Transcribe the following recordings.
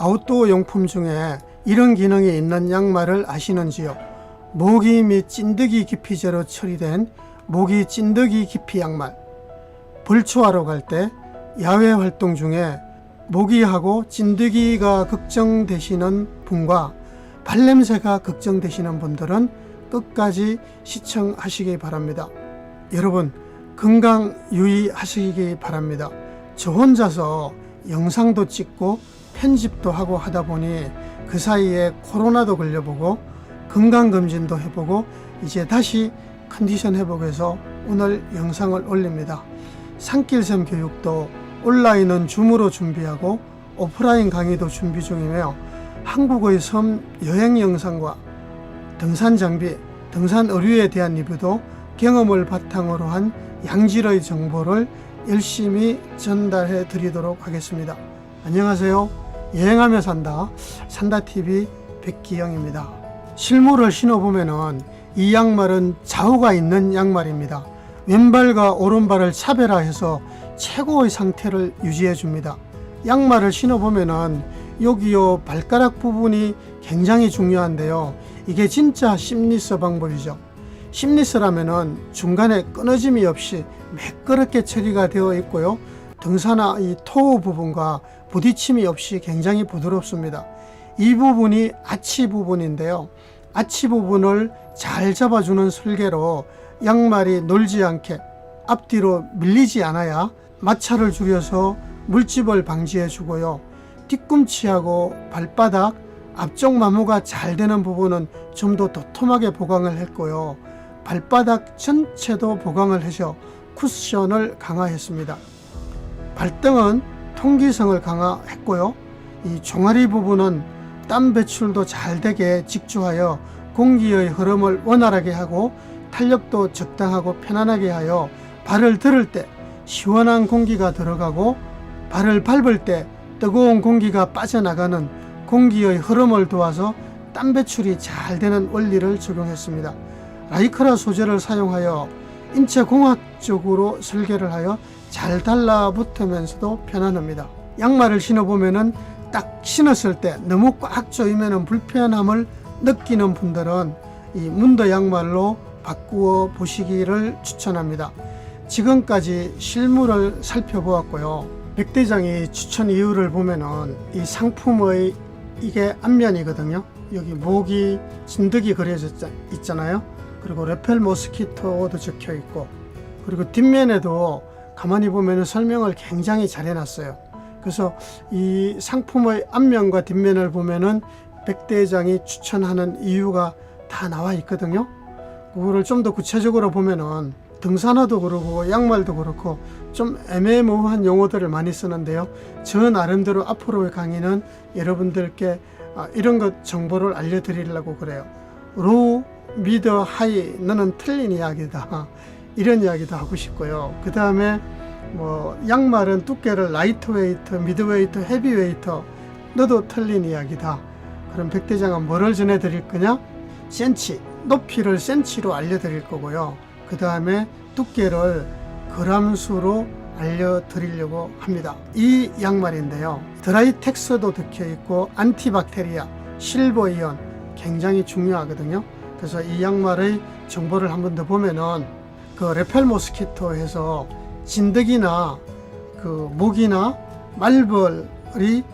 아웃도어 용품 중에 이런 기능이 있는 양말을 아시는지요? 모기 및 찐득이 기피제로 처리된 모기 찐득이 기피 양말. 벌초하러 갈 때 야외 활동 중에 모기하고 찐득이가 걱정되시는 분과 발냄새가 걱정되시는 분들은 끝까지 시청하시기 바랍니다. 여러분, 건강 유의하시기 바랍니다. 저 혼자서 영상도 찍고 편집도 하고 하다 보니 그 사이에 코로나도 걸려보고 건강검진도 해보고 이제 다시 컨디션 회복해서 오늘 영상을 올립니다. 산길샘 교육도 온라인은 줌으로 준비하고 오프라인 강의도 준비 중이며 한국의 섬 여행 영상과 등산 장비, 등산 의류에 대한 리뷰도 경험을 바탕으로 한 양질의 정보를 열심히 전달해 드리도록 하겠습니다. 안녕하세요. 여행하며 산다 산다TV 백기영입니다. 실물을 신어보면은 이 양말은 좌우가 있는 양말입니다. 왼발과 오른발을 차별화해서 최고의 상태를 유지해 줍니다. 양말을 신어보면은 여기요 발가락 부분이 굉장히 중요한데요. 이게 진짜 심리서 방법이죠. 심리서라면은 중간에 끊어짐이 없이 매끄럽게 처리가 되어 있고요. 등산화 이 토우 부분과 부딪힘이 없이 굉장히 부드럽습니다. 이 부분이 아치 부분인데요. 아치 부분을 잘 잡아주는 설계로 양말이 놀지 않게 앞뒤로 밀리지 않아야 마찰을 줄여서 물집을 방지해 주고요. 뒤꿈치하고 발바닥 앞쪽 마모가 잘 되는 부분은 좀 더 도톰하게 보강을 했고요. 발바닥 전체도 보강을 해서 쿠션을 강화했습니다. 발등은 통기성을 강화했고요. 이 종아리 부분은 땀 배출도 잘 되게 직주하여 공기의 흐름을 원활하게 하고 탄력도 적당하고 편안하게 하여 발을 들을 때 시원한 공기가 들어가고 발을 밟을 때 뜨거운 공기가 빠져나가는 공기의 흐름을 도와서 땀 배출이 잘 되는 원리를 적용했습니다. 라이크라 소재를 사용하여 인체공학적으로 설계를 하여 잘 달라붙으면서도 편안합니다. 양말을 신어보면은 딱 신었을 때 너무 꽉 조이면 불편함을 느끼는 분들은 이 문더 양말로 바꾸어 보시기를 추천합니다. 지금까지 실물을 살펴보았고요. 백대장이 추천 이유를 보면은 이 상품의 이게 앞면이거든요. 여기 모기 진드기 그려져 있잖아요. 그리고 레펠 모스키토도 적혀 있고, 그리고 뒷면에도 가만히 보면 설명을 굉장히 잘 해놨어요. 그래서 이 상품의 앞면과 뒷면을 보면은 백대장이 추천하는 이유가 다 나와 있거든요. 그거를 좀 더 구체적으로 보면은 등산화도 그렇고 양말도 그렇고 좀 애매모호한 용어들을 많이 쓰는데요. 저 나름대로 앞으로의 강의는 여러분들께 이런 것 정보를 알려드리려고 그래요. 로우, 미드, 하이 너는 틀린 이야기다, 이런 이야기도 하고 싶고요. 그 다음에 뭐 양말은 두께를 라이트웨이트, 미드웨이트, 헤비웨이트 너도 틀린 이야기다. 그럼 백대장은 뭐를 전해드릴 거냐? 센치, 높이를 센치로 알려드릴 거고요. 그 다음에 두께를 그람수로 알려드리려고 합니다. 이 양말인데요, 드라이텍스도 적혀 있고 안티박테리아, 실버이온 굉장히 중요하거든요. 그래서 이 양말의 정보를 한 번 더 보면은 그 레펠 모스키토 해서 진드기나 그 모기나 말벌이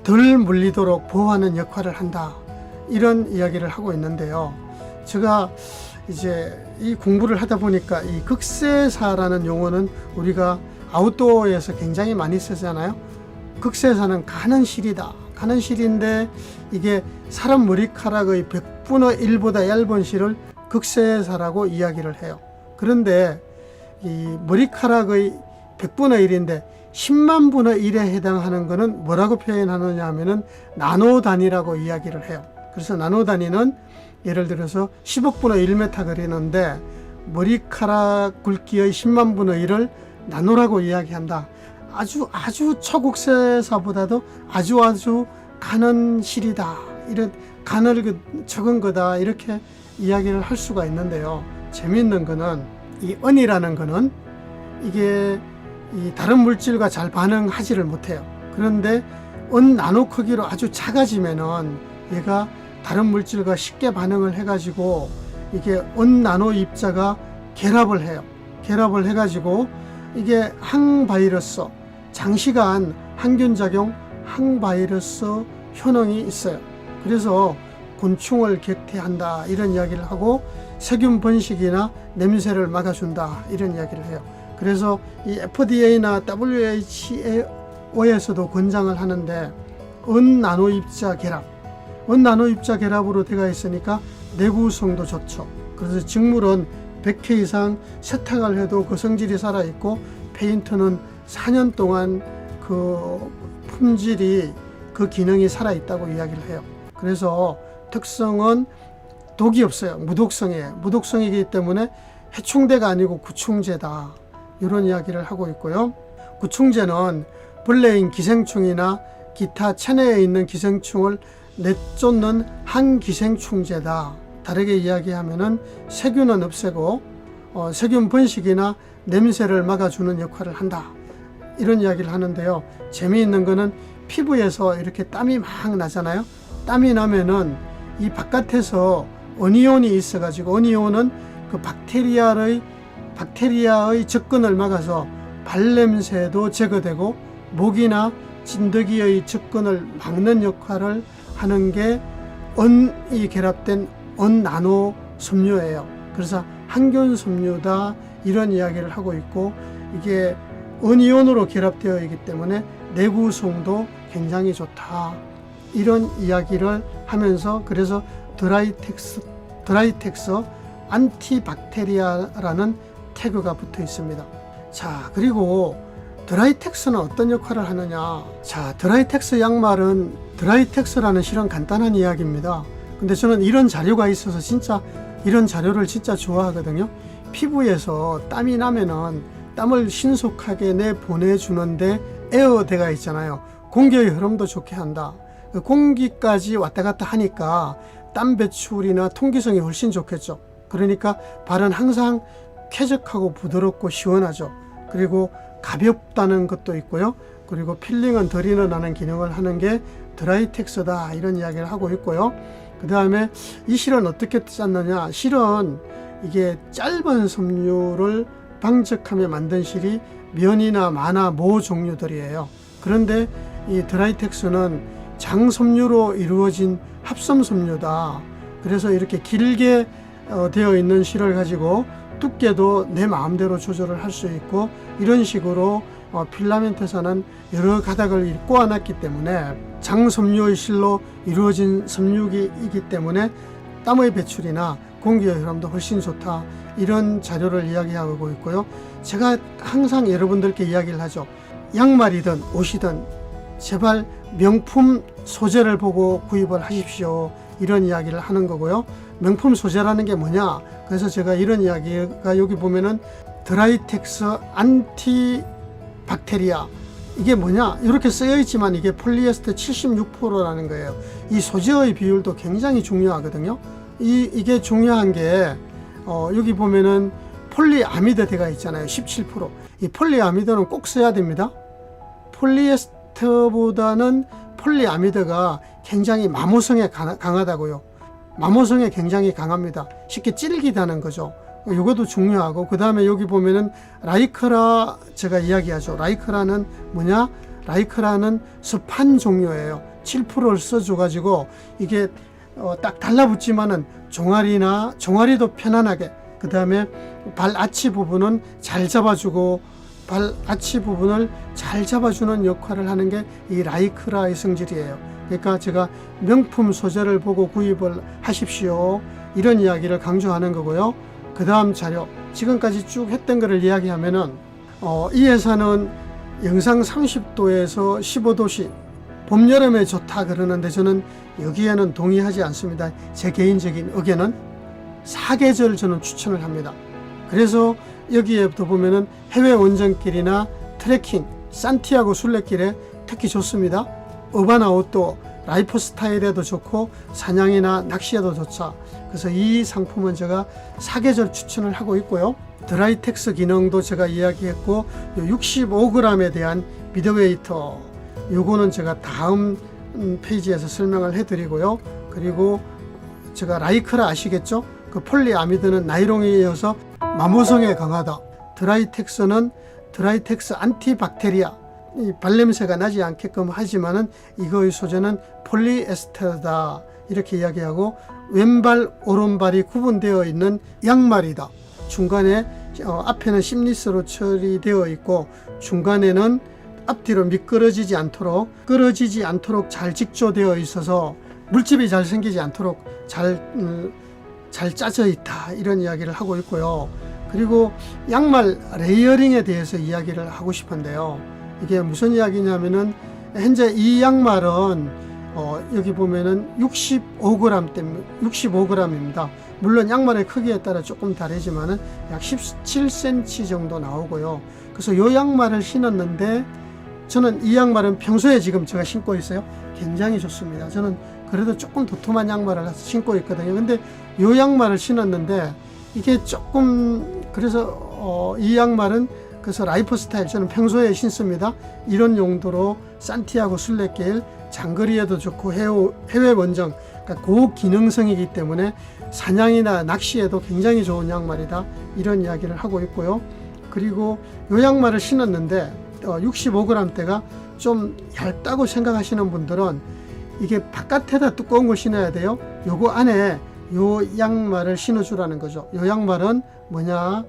덜 물리도록 보호하는 역할을 한다, 이런 이야기를 하고 있는데요. 제가 이제 이 공부를 하다 보니까 이 극세사라는 용어는 우리가 아웃도어에서 굉장히 많이 쓰잖아요. 극세사는 가는 실이다. 가는 실인데 이게 사람 머리카락의 100분의 1보다 얇은 실을 극세사라고 이야기를 해요. 그런데 이 머리카락의 100분의 1인데 10만 분의 1에 해당하는 것은 뭐라고 표현하느냐 하면은 나노 단위라고 이야기를 해요. 그래서 나노 단위는 예를 들어서 10억 분의 1m 그리는데 머리카락 굵기의 10만 분의 1을 나노라고 이야기한다. 아주 초극세사보다도 아주 가는 실이다, 이런 가늘 적은 거다, 이렇게 이야기를 할 수가 있는데요. 재미있는 거는 이 은이라는 거는 이게 이 다른 물질과 잘 반응하지를 못해요. 그런데 나노 크기로 아주 작아지면은 얘가 다른 물질과 쉽게 반응을 해가지고 이게 나노 입자가 결합을 해요. 결합을 해가지고 이게 항바이러스, 장시간 항균작용, 항바이러스 효능이 있어요. 그래서 곤충을 격퇴한다 이런 이야기를 하고 세균 번식이나 냄새를 막아준다 이런 이야기를 해요. 그래서 이 FDA나 WHO에서도 권장을 하는데 은나노 입자 결합, 은나노 입자 결합으로 되어 있으니까 내구성도 좋죠. 그래서 직물은 100회 이상 세탁을 해도 그 성질이 살아있고 페인트는 4년 동안 그 품질이 그 기능이 살아있다고 이야기를 해요. 그래서 특성은 독이 없어요. 무독성이에요. 무독성이기 때문에 해충제가 아니고 구충제다 이런 이야기를 하고 있고요. 구충제는 벌레인 기생충이나 기타 체내에 있는 기생충을 내쫓는 항기생충제다. 다르게 이야기하면은 세균은 없애고 세균 번식이나 냄새를 막아주는 역할을 한다 이런 이야기를 하는데요. 재미있는 거는 피부에서 이렇게 땀이 막 나잖아요. 땀이 나면은 이 바깥에서 어니온이 있어 가지고 어니온은 그 박테리아의 접근을 막아서 발냄새도 제거되고 모기나 진드기의 접근을 막는 역할을 하는 게 은이 결합된 은나노 섬유예요. 그래서 항균 섬유다 이런 이야기를 하고 있고 이게 은이온으로 결합되어 있기 때문에 내구성도 굉장히 좋다 이런 이야기를 하면서 그래서 드라이텍스 안티박테리아라는 태그가 붙어 있습니다. 자, 그리고 드라이텍스는 어떤 역할을 하느냐. 자, 드라이텍스 양말은 드라이텍스라는 실은 간단한 이야기입니다. 근데 저는 이런 자료가 있어서 진짜 이런 자료를 진짜 좋아하거든요. 피부에서 땀이 나면은 땀을 신속하게 내보내주는데 에어대가 있잖아요. 공기의 흐름도 좋게 한다. 공기까지 왔다 갔다 하니까 땀 배출이나 통기성이 훨씬 좋겠죠. 그러니까 발은 항상 쾌적하고 부드럽고 시원하죠. 그리고 가볍다는 것도 있고요. 그리고 필링은 덜 일어나는 기능을 하는 게 드라이텍스다 이런 이야기를 하고 있고요. 그 다음에 이 실은 어떻게 짰느냐. 실은 이게 짧은 섬유를 방적하며 만든 실이 면이나 마나 모 종류들이에요. 그런데 이 드라이텍스는 장섬유로 이루어진 합섬섬유다. 그래서 이렇게 길게 되어 있는 실을 가지고 두께도 내 마음대로 조절을 할 수 있고 이런 식으로 필라멘트에서는 여러 가닥을 꼬아놨기 때문에 장섬유의 실로 이루어진 섬유이기 때문에 땀의 배출이나 공기의 흐름도 훨씬 좋다 이런 자료를 이야기하고 있고요. 제가 항상 여러분들께 이야기를 하죠. 양말이든 옷이든 제발 명품 소재를 보고 구입을 하십시오 이런 이야기를 하는 거고요. 명품 소재라는 게 뭐냐. 그래서 제가 이런 이야기가 여기 보면은 드라이텍스 안티박테리아 이게 뭐냐 이렇게 쓰여 있지만 이게 폴리에스테 76%라는 거예요. 이 소재의 비율도 굉장히 중요하거든요. 이게 중요한 게 여기 보면은 폴리아미드가 있잖아요. 17%. 이 폴리아미드는 꼭 써야 됩니다. 폴리에스터보다는 폴리아미드가 굉장히 마모성에 강하다고요. 마모성에 굉장히 강합니다. 쉽게 찔기다는 거죠. 이것도 중요하고 그 다음에 여기 보면은 라이크라 제가 이야기하죠. 라이크라는 뭐냐? 라이크라는 스판 종류예요. 7%를 써줘가지고 이게 딱 달라붙지만은 종아리도 편안하게 그 다음에 발 아치 부분은 잘 잡아주고 발 아치 부분을 잘 잡아주는 역할을 하는 게 이 라이크라의 성질이에요. 그러니까 제가 명품 소재를 보고 구입을 하십시오 이런 이야기를 강조하는 거고요. 그 다음 자료 지금까지 쭉 했던 거를 이야기하면은 이 회사는 영상 30도에서 15도씨 봄 여름에 좋다 그러는데 저는 여기에는 동의하지 않습니다. 제 개인적인 의견은 사계절 저는 추천을 합니다. 그래서 여기에부터 보면은 해외 원정길이나 트레킹 산티아고 순례길에 특히 좋습니다. 어반 아웃도어 라이프 스타일에도 좋고 사냥이나 낚시에도 좋죠. 그래서 이 상품은 제가 사계절 추천을 하고 있고요. 드라이텍스 기능도 제가 이야기했고 65g에 대한 미드웨이터 요거는 제가 다음 페이지에서 설명을 해드리고요. 그리고 제가 라이크라 아시겠죠? 그 폴리아미드는 나이론에 이어서 마모성에 강하다. 드라이텍스는 드라이텍스 안티박테리아, 이 발냄새가 나지 않게끔 하지만은 이거의 소재는 폴리에스테르다, 이렇게 이야기하고, 왼발 오른발이 구분되어 있는 양말이다. 중간에 앞에는 심리스로 처리되어 있고 중간에는 앞뒤로 미끄러지지 않도록 잘 직조되어 있어서 물집이 잘 생기지 않도록 잘 짜져 있다, 이런 이야기를 하고 있고요. 그리고 양말 레이어링에 대해서 이야기를 하고 싶은데요. 이게 무슨 이야기냐면은 현재 이 양말은 여기 보면은 65g입니다. 물론 양말의 크기에 따라 조금 다르지만은 약 17cm 정도 나오고요. 그래서 이 양말을 신었는데 저는 이 양말은 평소에 지금 제가 신고 있어요. 굉장히 좋습니다. 저는 그래도 조금 도톰한 양말을 신고 있거든요. 근데 이 양말을 신었는데 이게 조금, 그래서 이 양말은 그래서 라이프 스타일, 저는 평소에 신습니다. 이런 용도로 산티아고 순례길 장거리에도 좋고 해외 원정, 그러니까 고기능성이기 때문에 사냥이나 낚시에도 굉장히 좋은 양말이다, 이런 이야기를 하고 있고요. 그리고 이 양말을 신었는데 65g대가 좀 얇다고 생각하시는 분들은 이게 바깥에다 두꺼운 걸 신어야 돼요. 요거 안에 요 양말을 신어 주라는 거죠. 요 양말은 뭐냐,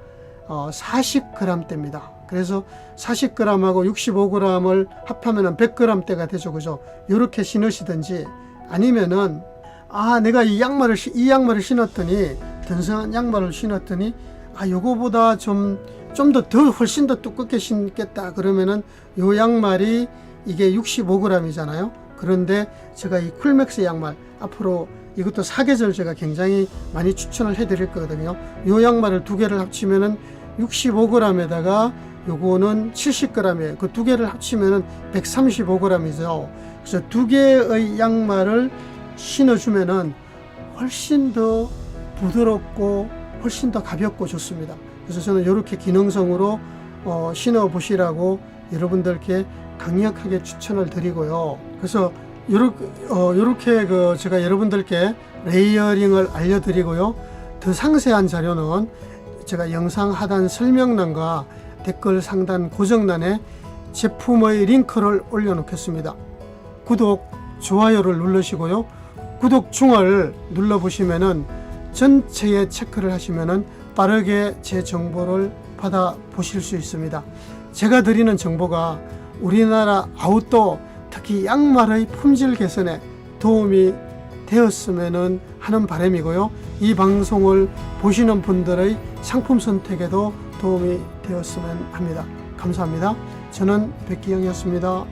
40g대입니다. 그래서 40g하고 65g을 합하면 100g대가 되죠. 그죠? 요렇게 신으시든지, 아니면은 내가 이 양말을 신었더니, 든든한 양말을 신었더니 요거보다 좀 더 훨씬 더 두껍게 신겠다 그러면은 요 양말이 이게 65g이잖아요. 그런데 제가 이 쿨맥스 양말, 앞으로 이것도 사계절 제가 굉장히 많이 추천을 해드릴 거거든요. 요 양말을 두 개를 합치면은 65g에다가 요거는 70g이에요. 그 두 개를 합치면은 135g이죠. 그래서 두 개의 양말을 신어주면은 훨씬 더 부드럽고 훨씬 더 가볍고 좋습니다. 그래서 저는 이렇게 기능성으로 신어 보시라고 여러분들께 강력하게 추천을 드리고요. 그래서 요렇게 제가 여러분들께 레이어링을 알려드리고요. 더 상세한 자료는 제가 영상 하단 설명란과 댓글 상단 고정란에 제품의 링크를 올려놓겠습니다. 구독, 좋아요를 누르시고요. 구독 중을 눌러보시면은 전체에 체크를 하시면은 빠르게 제 정보를 받아 보실 수 있습니다. 제가 드리는 정보가 우리나라 아웃도어, 특히 양말의 품질 개선에 도움이 되었으면 하는 바람이고요. 이 방송을 보시는 분들의 상품 선택에도 도움이 되었으면 합니다. 감사합니다. 저는 백기영이었습니다.